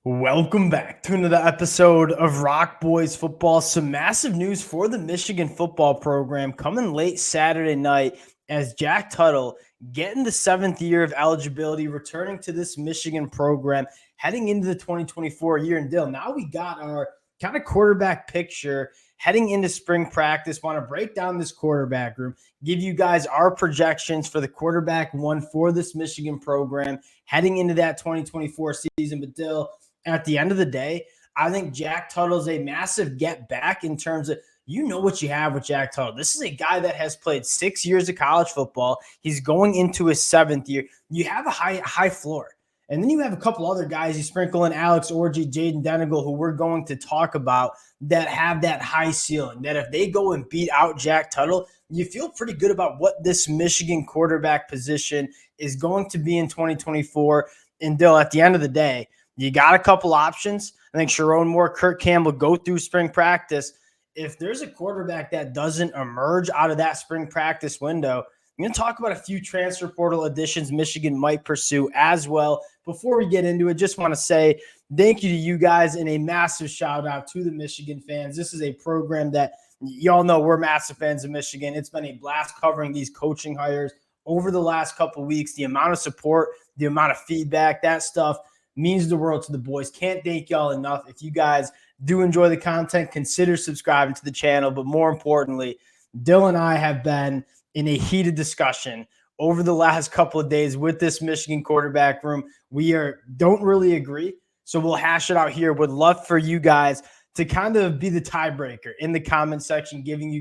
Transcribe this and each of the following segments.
Welcome back to another episode of Rock Boys Football. Some massive news for the Michigan football program coming late Saturday night as Jack Tuttle getting the seventh year of eligibility, returning to this Michigan program, heading into the 2024 year. And Dill, now we got our kind of quarterback picture heading into spring practice. Want to break down this quarterback room, give you guys our projections for the quarterback one for this Michigan program heading into that 2024 season. But Dill, at the end of the day, I think Jack Tuttle's a massive get back in terms of what you have with Jack Tuttle. This is a guy that has played 6 years of college football. He's going into his seventh year. You have a high floor. And then you have a couple other guys. You sprinkle in Alex Orji, Jaden Denegal, who we're going to talk about, that have that high ceiling, that if they go and beat out Jack Tuttle, you feel pretty good about what this Michigan quarterback position is going to be in 2024. And Dill, at the end of the day, you got a couple options. I think Sharon Moore, Kurt Campbell go through spring practice. If there's a quarterback that doesn't emerge out of that spring practice window, I'm going to talk about a few transfer portal additions Michigan might pursue as well. Before we get into it, just want to say thank you to you guys and a massive shout out to the Michigan fans. This is a program that y'all know we're massive fans of Michigan. It's been a blast covering these coaching hires over the last couple of weeks. The amount of support, the amount of feedback, that stuff means the world to the boys. Can't thank y'all enough. If you guys do enjoy the content, consider subscribing to the channel. But more importantly, Dill and I have been in a heated discussion over the last couple of days with this Michigan quarterback room. We don't really agree, so we'll hash it out here. Would love for you guys to kind of be the tiebreaker in the comment section, giving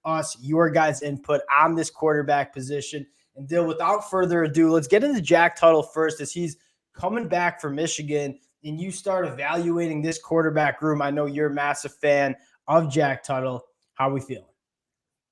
us your guys' input on this quarterback position. And Dill, without further ado, let's get into Jack Tuttle first, as he's coming back for Michigan, and you start evaluating this quarterback room. I know you're a massive fan of Jack Tuttle. How are we feeling?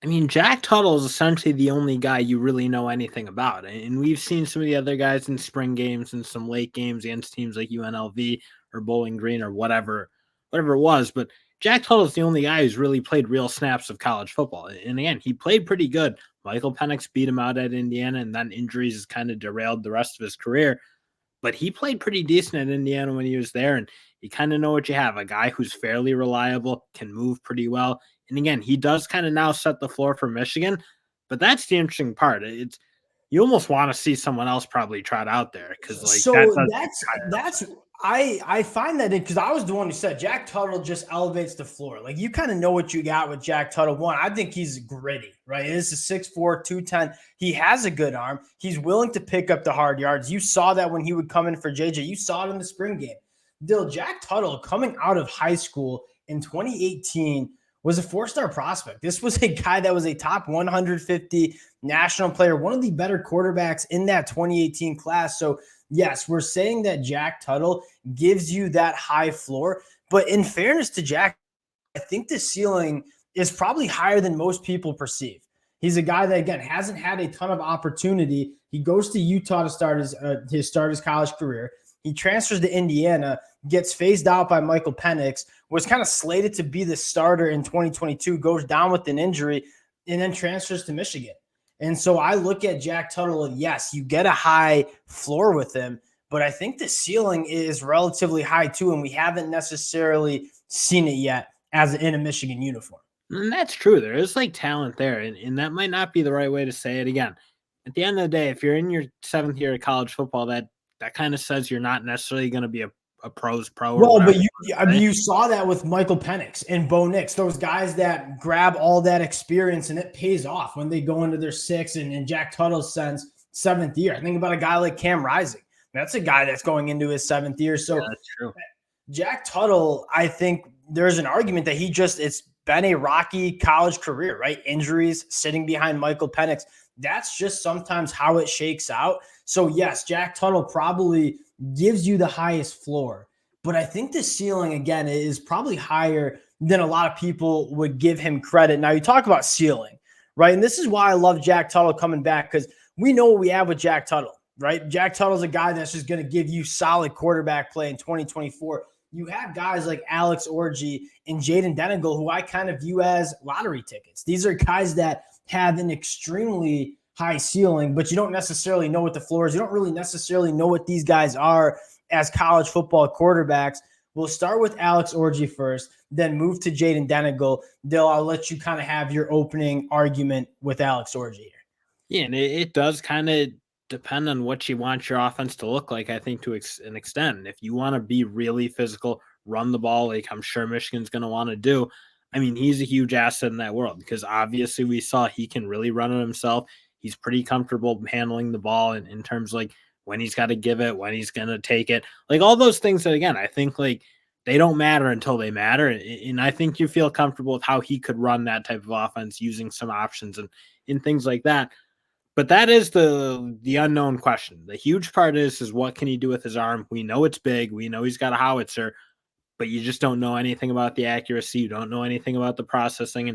I mean, Jack Tuttle is essentially the only guy you really know anything about. And we've seen some of the other guys in spring games and some late games against teams like UNLV or Bowling Green or whatever it was. But Jack Tuttle is the only guy who's really played real snaps of college football. And again, he played pretty good. Michael Penix beat him out at Indiana, and then injuries has kind of derailed the rest of his career. But he played pretty decent at Indiana when he was there, and you kind of know what you have. A guy who's fairly reliable, can move pretty well. And again, he does kind of now set the floor for Michigan, but that's the interesting part. It's you almost want to see someone else probably trot out there because I find that because I was the one who said Jack Tuttle just elevates the floor. Like, you kind of know what you got with Jack Tuttle. One, I think he's gritty, right? This is 6'4", 210. He has a good arm. He's willing to pick up the hard yards. You saw that when he would come in for JJ. You saw it in the spring game. Dill, Jack Tuttle coming out of high school in 2018 was a four-star prospect. This was a guy that was a top 150 national player, one of the better quarterbacks in that 2018 class. So yes, we're saying that Jack Tuttle gives you that high floor, but in fairness to Jack, I think the ceiling is probably higher than most people perceive. He's a guy that, again, hasn't had a ton of opportunity. He goes to Utah to start his college career. He transfers to Indiana, gets phased out by Michael Penix, was kind of slated to be the starter in 2022, goes down with an injury, and then transfers to Michigan. And so I look at Jack Tuttle, and yes, you get a high floor with him, but I think the ceiling is relatively high too, and we haven't necessarily seen it yet as in a Michigan uniform. And that's true. There is like talent there, and that might not be the right way to say it. Again, at the end of the day, if you're in your seventh year of college football, that kind of says you're not necessarily going to be a pro's pro. Well, but you saw that with Michael Penix and Bo Nix, those guys that grab all that experience, and it pays off when they go into their sixth and in Jack Tuttle's sense, seventh year. I think about a guy like Cam Rising. That's a guy that's going into his seventh year. So yeah, that's true. Jack Tuttle, I think there's an argument that it's been a rocky college career, right? Injuries, sitting behind Michael Penix. That's just sometimes how it shakes out. So yes, Jack Tuttle probably gives you the highest floor, but I think the ceiling, again, is probably higher than a lot of people would give him credit. Now, you talk about ceiling, right? And this is why I love Jack Tuttle coming back, because we know what we have with Jack Tuttle, right? Jack Tuttle's a guy that's just going to give you solid quarterback play in 2024. You have guys like Alex Orji and Jaden Davis, who I kind of view as lottery tickets. These are guys that have an extremely high ceiling, but you don't necessarily know what the floor is. You don't really necessarily know what these guys are as college football quarterbacks. We'll start with Alex Orji first, then move to Jaden Denegal. I'll let you kind of have your opening argument with Alex Orji here. Yeah, and it does kind of depend on what you want your offense to look like, I think, to an extent. If you want to be really physical, run the ball like I'm sure Michigan's going to want to do, I mean, he's a huge asset in that world because obviously we saw he can really run it himself. He's pretty comfortable handling the ball in terms of like when he's got to give it, when he's going to take it, like all those things that, again, I think like they don't matter until they matter. And I think you feel comfortable with how he could run that type of offense using some options and things like that. But that is the unknown question. The huge part is what can he do with his arm? We know it's big. We know he's got a howitzer, but you just don't know anything about the accuracy. You don't know anything about the processing.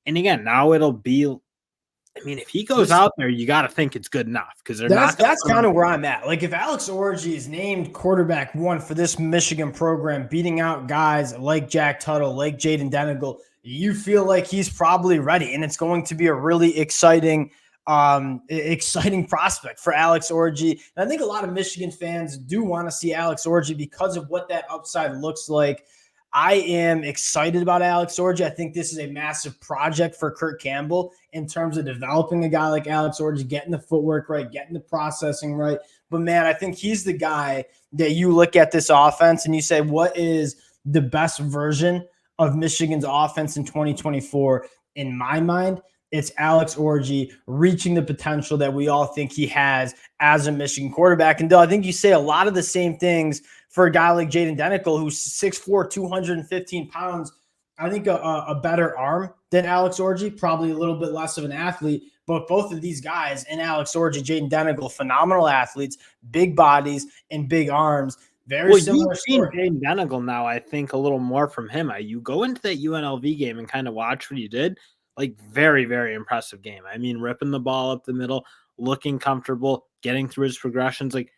And again, now it'll be, I mean, if he goes out there, you got to think it's good enough because that's kind of where I'm at. Like if Alex Orji is named quarterback one for this Michigan program, beating out guys like Jack Tuttle, like Jaden Denley, you feel like he's probably ready, and it's going to be a really exciting prospect for Alex Orji. And I think a lot of Michigan fans do want to see Alex Orji because of what that upside looks like. I am excited about Alex Orji. I think this is a massive project for Kirk Campbell in terms of developing a guy like Alex Orji, getting the footwork right, getting the processing right. But man, I think he's the guy that you look at this offense and you say, what is the best version of Michigan's offense in 2024? In my mind, it's Alex Orji reaching the potential that we all think he has as a Michigan quarterback. And I think you say a lot of the same things for a guy like Jaden Denley, who's 6'4", 215 pounds. I think a better arm than Alex Orji, probably a little bit less of an athlete. But both of these guys, and Alex Orji, Jaden Denley, phenomenal athletes, big bodies and big arms. Very similar. You've seen Jaden Denley now, I think, a little more from him. You go into that UNLV game and kind of watch what he did. Like very, very impressive game. I mean, ripping the ball up the middle, looking comfortable, getting through his progressions. Like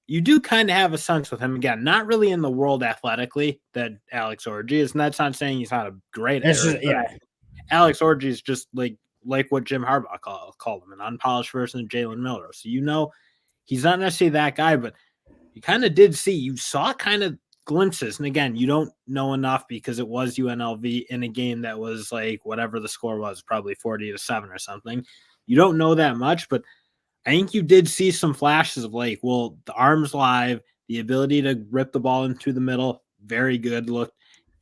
you do kind of have a sense with him. Again, not really in the world athletically that Alex Orji is. And that's not saying he's not a great yeah. Alex Orji is just like what Jim Harbaugh called him, an unpolished version of Jalen Miller. So he's not necessarily that guy, but you kind of you saw kind of glimpses. And again, you don't know enough because it was UNLV in a game that was like whatever the score was, probably 40-7 or something. You don't know that much, but I think you did see some flashes of like, well, the arms live, the ability to rip the ball into the middle, very good look.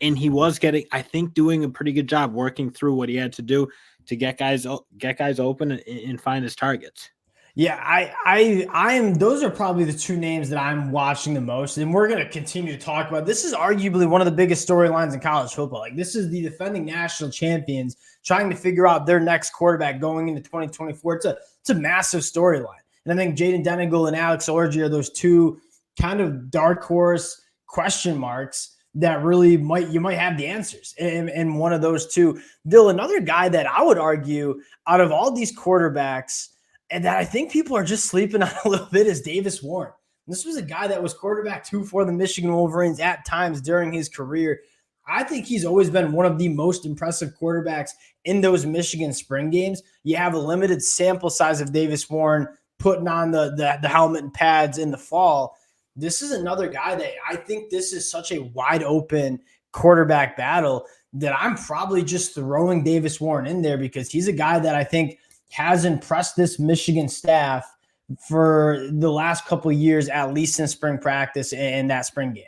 And he was doing a pretty good job working through what he had to do to get guys open and find his targets. Yeah, I am. Those are probably the two names that I'm watching the most, and we're going to continue to talk about. This is arguably one of the biggest storylines in college football. Like this is the defending national champions trying to figure out their next quarterback going into 2024. It's a massive storyline, and I think Jaden Denley and Alex Orji are those two kind of dark horse question marks that really you might have the answers in one of those two. Another guy that I would argue out of all these quarterbacks, and that I think people are just sleeping on a little bit, is Davis Warren. This was a guy that was quarterback 2 for the Michigan Wolverines at times during his career. I think he's always been one of the most impressive quarterbacks in those Michigan spring games. You have a limited sample size of Davis Warren putting on the helmet and pads in the fall. This is another guy that I think this is such a wide open quarterback battle that I'm probably just throwing Davis Warren in there because he's a guy that I think has impressed this Michigan staff for the last couple of years, at least in spring practice and that spring game.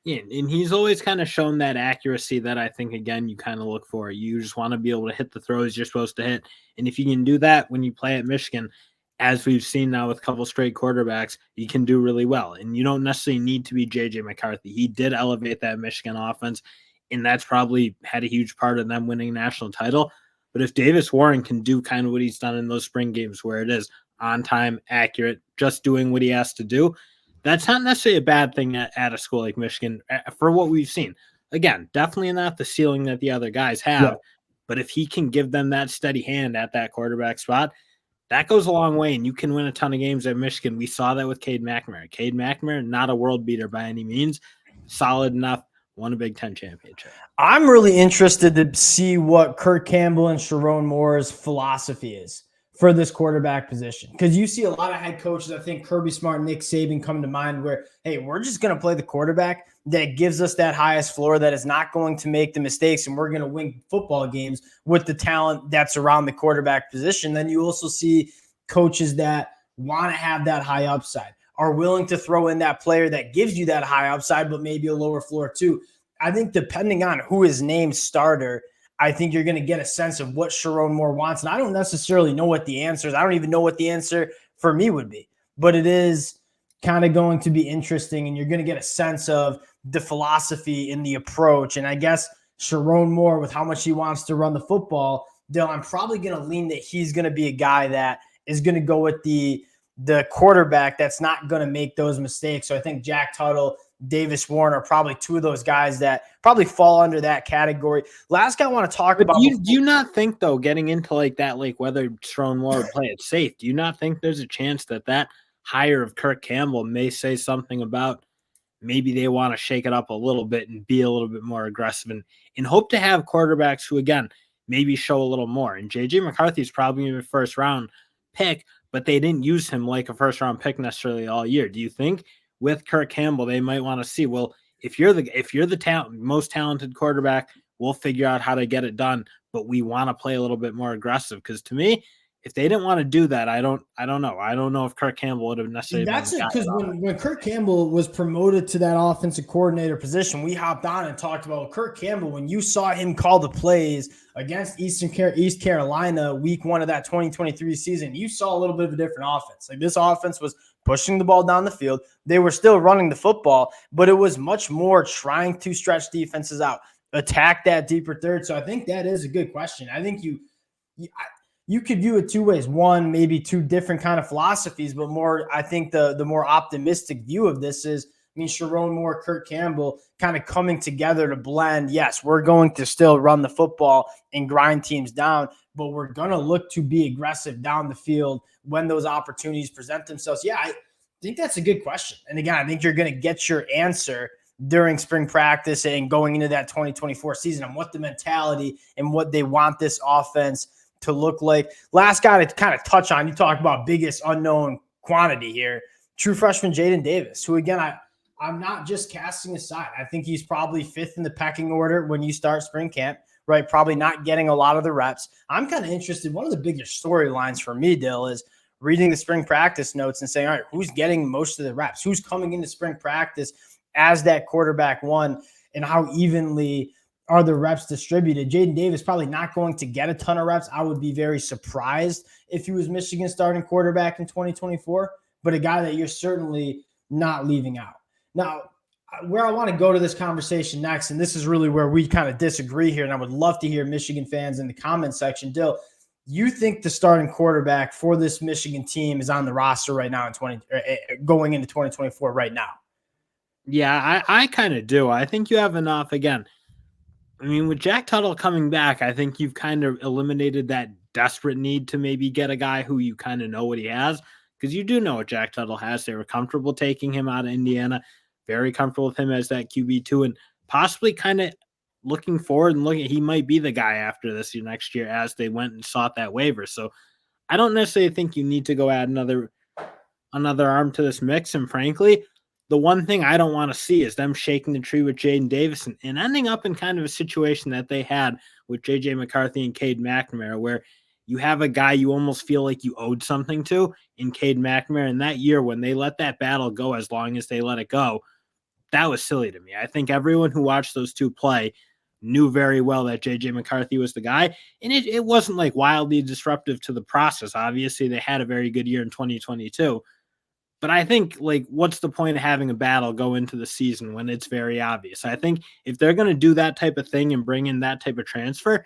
Yeah, and he's always kind of shown that accuracy that I think, again, you kind of look for. You just want to be able to hit the throws you're supposed to hit. And if you can do that when you play at Michigan, as we've seen now with a couple straight quarterbacks, you can do really well. And you don't necessarily need to be J.J. McCarthy. He did elevate that Michigan offense, and that's probably had a huge part of them winning a national title. But if Davis Warren can do kind of what he's done in those spring games where it is on time, accurate, just doing what he has to do, that's not necessarily a bad thing at a school like Michigan for what we've seen. Again, definitely not the ceiling that the other guys have, yeah. But if he can give them that steady hand at that quarterback spot, that goes a long way, and you can win a ton of games at Michigan. We saw that with Cade McNamara. Cade McNamara, not a world beater by any means, solid enough, won a Big Ten championship. I'm really interested to see what Kirk Campbell and Sharon Moore's philosophy is for this quarterback position. Because you see a lot of head coaches, I think Kirby Smart, Nick Saban come to mind where, hey, we're just going to play the quarterback that gives us that highest floor, that is not going to make the mistakes, and we're going to win football games with the talent that's around the quarterback position. Then you also see coaches that want to have that high upside, are willing to throw in that player that gives you that high upside, but maybe a lower floor too. I think depending on who is named starter, I think you're going to get a sense of what Sherrone Moore wants. And I don't necessarily know what the answer is. I don't even know what the answer for me would be, but it is kind of going to be interesting. And you're going to get a sense of the philosophy and the approach. And I guess Sherrone Moore, with how much he wants to run the football, Dill, I'm probably going to lean that he's going to be a guy that is going to go with the quarterback that's not going to make those mistakes. So I think Jack Tuttle, Davis Warren are probably two of those guys that probably fall under that category. Last guy I want to talk about. Do you not think, though, getting into like that, like whether Sherrone Moore would play it safe, do you not think there's a chance that hire of Kirk Campbell may say something about maybe they want to shake it up a little bit and be a little bit more aggressive and hope to have quarterbacks who, again, maybe show a little more? And J.J. McCarthy is probably a first-round pick, but they didn't use him like a first-round pick necessarily all year. Do you think with Kirk Campbell, they might want to see, well, if you're the most talented quarterback, we'll figure out how to get it done, but we want to play a little bit more aggressive? Because to me, if they didn't want to do that, I don't know. I don't know if Kirk Campbell would have necessarily. That's it, because when Kirk Campbell was promoted to that offensive coordinator position, we hopped on and talked about Kirk Campbell. When you saw him call the plays against East Carolina week 1 of that 2023 season, you saw a little bit of a different offense. Like, this offense was pushing the ball down the field. They were still running the football, but it was much more trying to stretch defenses out, attack that deeper third. So I think that is a good question. I think you could view it two ways. One, maybe two different kind of philosophies, but more, I think the more optimistic view of this is, Sherrone Moore, Kirk Campbell kind of coming together to blend. Yes, we're going to still run the football and grind teams down, but we're going to look to be aggressive down the field when those opportunities present themselves. Yeah, I think that's a good question. And again, I think you're going to get your answer during spring practice and going into that 2024 season on what the mentality and what they want this offense to look like. Last guy to kind of touch on, you talk about biggest unknown quantity here, true freshman Jaden Davis, who, again, I'm not just casting aside. I think he's probably 5th in the pecking order when you start spring camp, right? Probably not getting a lot of the reps. I'm kind of interested. One of the biggest storylines for me, Dill, is reading the spring practice notes and saying, all right, who's getting most of the reps? Who's coming into spring practice as that quarterback one, and how evenly are the reps distributed? Jaden Davis probably not going to get a ton of reps. I would be very surprised if he was Michigan's starting quarterback in 2024, but a guy that you're certainly not leaving out. Now, where I want to go to this conversation next, and this is really where we kind of disagree here, and I would love to hear Michigan fans in the comment section. Dill, you think the starting quarterback for this Michigan team is on the roster right now going into 2024 right now? Yeah, I kind of do. I think you have enough. Again, with Jack Tuttle coming back, I think you've kind of eliminated that desperate need to maybe get a guy who you kind of know what he has, because you do know what Jack Tuttle has. They were comfortable taking him out of Indiana, very comfortable with him as that QB2, and possibly kind of looking forward and he might be the guy after this year, next year, as they went and sought that waiver. So I don't necessarily think you need to go add another arm to this mix. And frankly, the one thing I don't want to see is them shaking the tree with Jaden Davis and ending up in kind of a situation that they had with J.J. McCarthy and Cade McNamara, where you have a guy you almost feel like you owed something to in Cade McNamara. And that year, when they let that battle go as long as they let it go, that was silly to me. I think everyone who watched those two play knew very well that J.J. McCarthy was the guy. And it wasn't like wildly disruptive to the process. Obviously, they had a very good year in 2022. But I think, like, what's the point of having a battle go into the season when it's very obvious? I think if they're going to do that type of thing and bring in that type of transfer,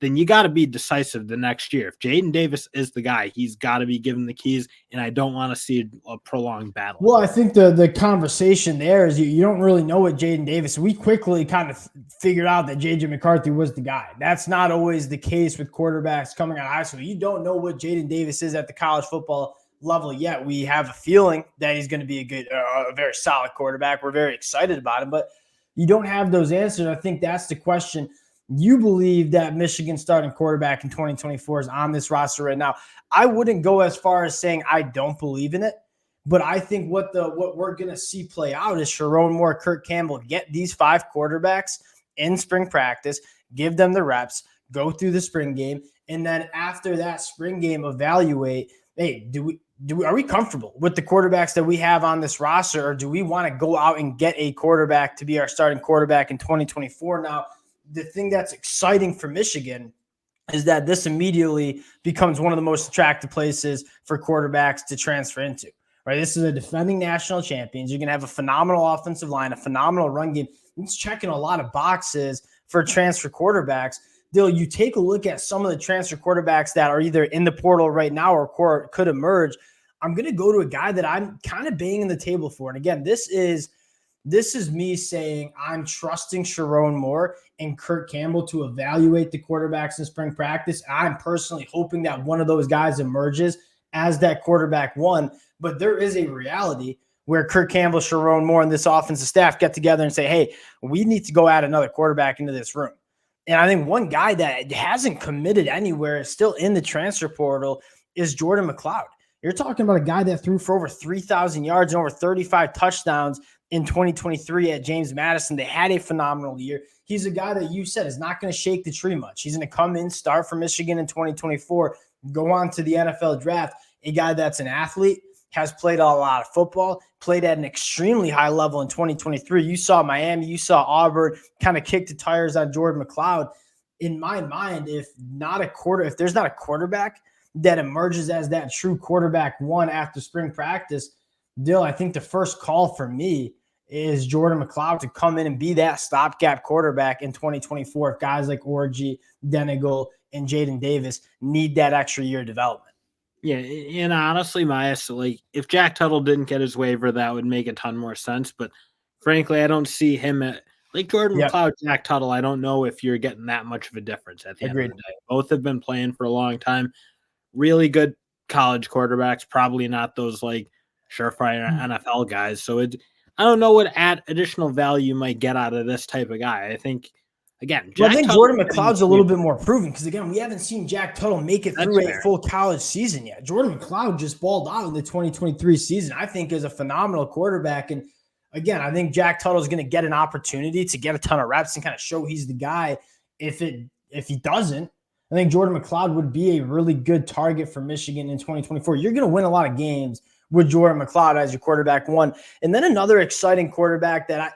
then you got to be decisive the next year. If Jaden Davis is the guy, he's got to be given the keys, and I don't want to see a prolonged battle. Well, I think the conversation there is you don't really know what Jaden Davis. We quickly kind of figured out that J.J. McCarthy was the guy. That's not always the case with quarterbacks coming out of high school. You don't know what Jaden Davis is at the college football level yet. We have a feeling that he's going to be a very solid quarterback. We're very excited about him, but you don't have those answers. I think that's the question You believe that Michigan's starting quarterback in 2024 is on this roster right now. I wouldn't go as far as saying I don't believe in it, but I think what we're going to see play out is Sharon Moore, Kirk Campbell get these 5 quarterbacks in spring practice, give them the reps, go through the spring game, and then after that spring game, evaluate, hey, are we comfortable with the quarterbacks that we have on this roster, or do we want to go out and get a quarterback to be our starting quarterback in 2024? Now, the thing that's exciting for Michigan is that this immediately becomes one of the most attractive places for quarterbacks to transfer into, right? This is a defending national champions. You're going to have a phenomenal offensive line, a phenomenal run game. It's checking a lot of boxes for transfer quarterbacks. Dill, you take a look at some of the transfer quarterbacks that are either in the portal right now or could emerge. I'm going to go to a guy that I'm kind of banging the table for. And again, this is me saying I'm trusting Sharon Moore and Kirk Campbell to evaluate the quarterbacks in spring practice. I'm personally hoping that one of those guys emerges as that quarterback one. But there is a reality where Kirk Campbell, Sharon Moore, and this offensive staff get together and say, hey, we need to go add another quarterback into this room. And I think one guy that hasn't committed anywhere, is still in the transfer portal, is Jordan McLoud. You're talking about a guy that threw for over 3,000 yards and over 35 touchdowns in 2023 at James Madison. They had a phenomenal year. He's a guy that you said is not going to shake the tree much. He's going to come in, start for Michigan in 2024, go on to the NFL draft. A guy that's an athlete, has played a lot of football, played at an extremely high level in 2023. You saw Miami, you saw Auburn kind of kick the tires on Jordan McLeod. In my mind, if there's not a quarterback that emerges as that true quarterback one after spring practice, Dill, I think the first call for me is Jordan McLeod to come in and be that stopgap quarterback in 2024 if guys like Orji, Denegal, and Jaden Davis need that extra year of development. Yeah, and honestly, Myas, like if Jack Tuttle didn't get his waiver, that would make a ton more sense. But frankly, I don't see him at like Jordan McLeod, Jack Tuttle. I don't know if you're getting that much of a difference at the end of the day. Both have been playing for a long time. Really good college quarterbacks, probably not those like surefire NFL guys. So I don't know what additional value you might get out of this type of guy. I think. Again, I think Jordan McLeod's a little bit more proven because, again, we haven't seen Jack Tuttle make it through a full college season yet. Jordan McLeod just balled out in the 2023 season, I think, is a phenomenal quarterback. And, again, I think Jack Tuttle is going to get an opportunity to get a ton of reps and kind of show he's the guy. If he doesn't, I think Jordan McLeod would be a really good target for Michigan in 2024. You're going to win a lot of games with Jordan McLeod as your quarterback one. And then another exciting quarterback that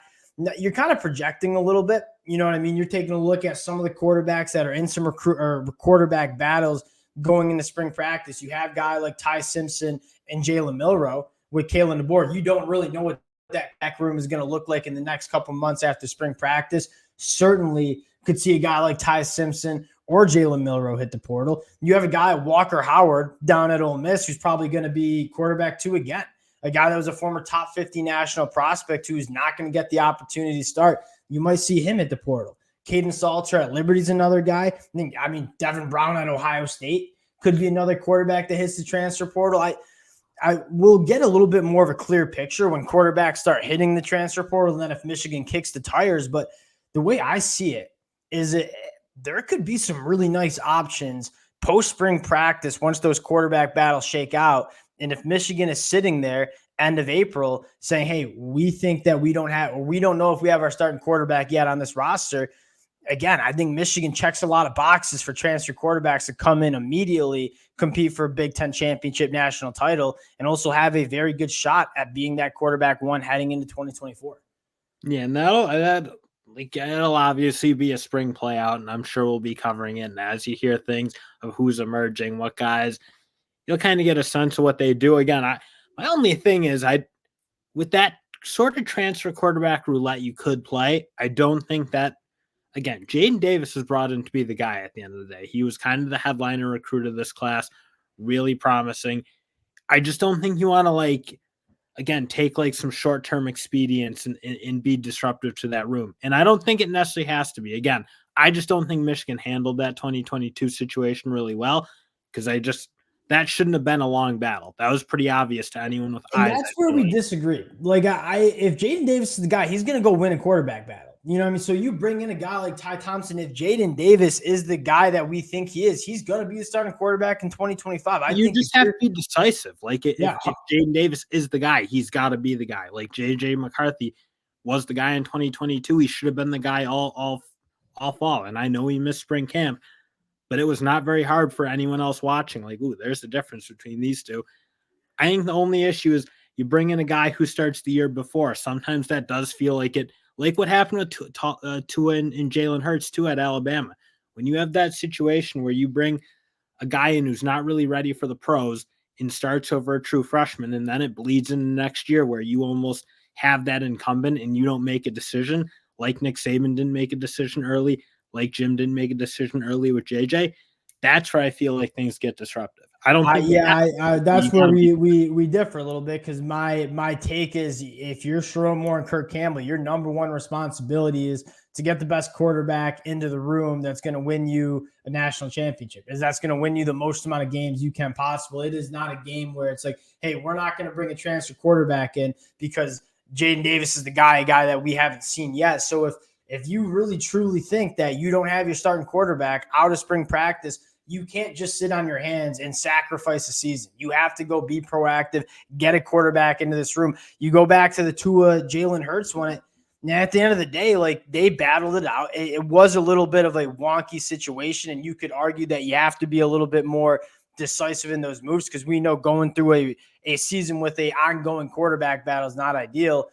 you're kind of projecting a little bit. You know what I mean? You're taking a look at some of the quarterbacks that are in some quarterback battles going into spring practice. You have guys like Ty Simpson and Jalen Milroe with Kalen DeBoer. You don't really know what that back room is going to look like in the next couple months after spring practice. Certainly could see a guy like Ty Simpson or Jalen Milroe hit the portal. You have a guy, Walker Howard, down at Ole Miss, who's probably going to be quarterback 2 again. A guy that was a former top 50 national prospect who's not going to get the opportunity to start. You might see him at the portal. Caden Salter at Liberty's another guy. I mean, Devin Brown at Ohio State could be another quarterback that hits the transfer portal. I will get a little bit more of a clear picture when quarterbacks start hitting the transfer portal and then if Michigan kicks the tires. But the way I see it is there could be some really nice options post-spring practice once those quarterback battles shake out. And if Michigan is sitting there end of April saying, hey, we think that we don't know if we have our starting quarterback yet on this roster. Again, I think Michigan checks a lot of boxes for transfer quarterbacks to come in immediately, compete for a Big Ten championship national title, and also have a very good shot at being that quarterback one heading into 2024. Yeah, and it'll obviously be a spring play out, and I'm sure we'll be covering it. And as you hear things of who's emerging, what guys, you'll kind of get a sense of what they do. Again, my only thing is with that sort of transfer quarterback roulette you could play, I don't think that, again, Jaden Davis was brought in to be the guy at the end of the day. He was kind of the headliner recruit of this class, really promising. I just don't think you want to take some short-term expedience and be disruptive to that room. And I don't think it necessarily has to be. Again, I just don't think Michigan handled that 2022 situation really well because that shouldn't have been a long battle. That was pretty obvious to anyone with eyes. That's where we disagree. If Jaden Davis is the guy, he's going to go win a quarterback battle. You know what I mean? So you bring in a guy like Ty Thompson. If Jaden Davis is the guy that we think he is, he's going to be the starting quarterback in 2025. I You think just have to be decisive. Like if yeah, Jaden Davis is the guy, he's got to be the guy. Like JJ McCarthy was the guy in 2022. He should have been the guy all fall. And I know he missed spring camp, but it was not very hard for anyone else watching. Like, ooh, there's the difference between these two. I think the only issue is you bring in a guy who starts the year before. Sometimes that does feel like it, like what happened with Tua and Jalen Hurts too at Alabama. When you have that situation where you bring a guy in who's not really ready for the pros and starts over a true freshman, and then it bleeds into next year where you almost have that incumbent and you don't make a decision, like Nick Saban didn't make a decision early, like Jim didn't make a decision early with JJ. That's where I feel like things get disruptive. I don't think that's where we differ a little bit, because my take is if you're Sherrone Moore and Kirk Campbell, your number one responsibility is to get the best quarterback into the room that's going to win you a national championship, is that's going to win you the most amount of games you can possible. It is not a game where it's like, hey, we're not going to bring a transfer quarterback in because Jaden Davis is the guy that we haven't seen yet. So if you really truly think that you don't have your starting quarterback out of spring practice, you can't just sit on your hands and sacrifice a season. You have to go be proactive, get a quarterback into this room. You go back to the Tua Jalen Hurts one. And at the end of the day, like, they battled it out. It was a little bit of a wonky situation, and you could argue that you have to be a little bit more decisive in those moves, because we know going through a season with a ongoing quarterback battle is not ideal.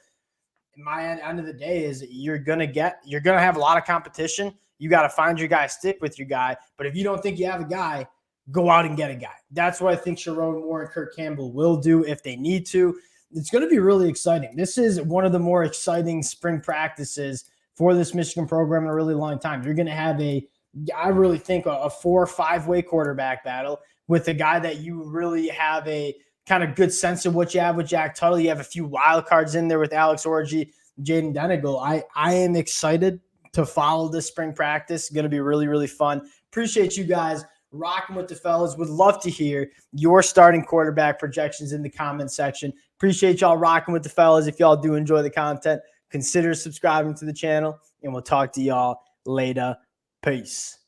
My end of the day is you're gonna have a lot of competition. You got to find your guy, stick with your guy. But if you don't think you have a guy, go out and get a guy. That's what I think Sherrone Moore and Kirk Campbell will do if they need to. It's going to be really exciting. This is one of the more exciting spring practices for this Michigan program in a really long time. You're going to have I really think a 4 or 5-way quarterback battle with a guy that you really have a kind of good sense of what you have with Jack Tuttle. You have a few wild cards in there with Alex Orji, Jaden Denegal. I am excited to follow this spring practice. Going to be really, really fun. Appreciate you guys rocking with the fellas. Would love to hear your starting quarterback projections in the comment section. Appreciate y'all rocking with the fellas. If y'all do enjoy the content, consider subscribing to the channel, and we'll talk to y'all later. Peace.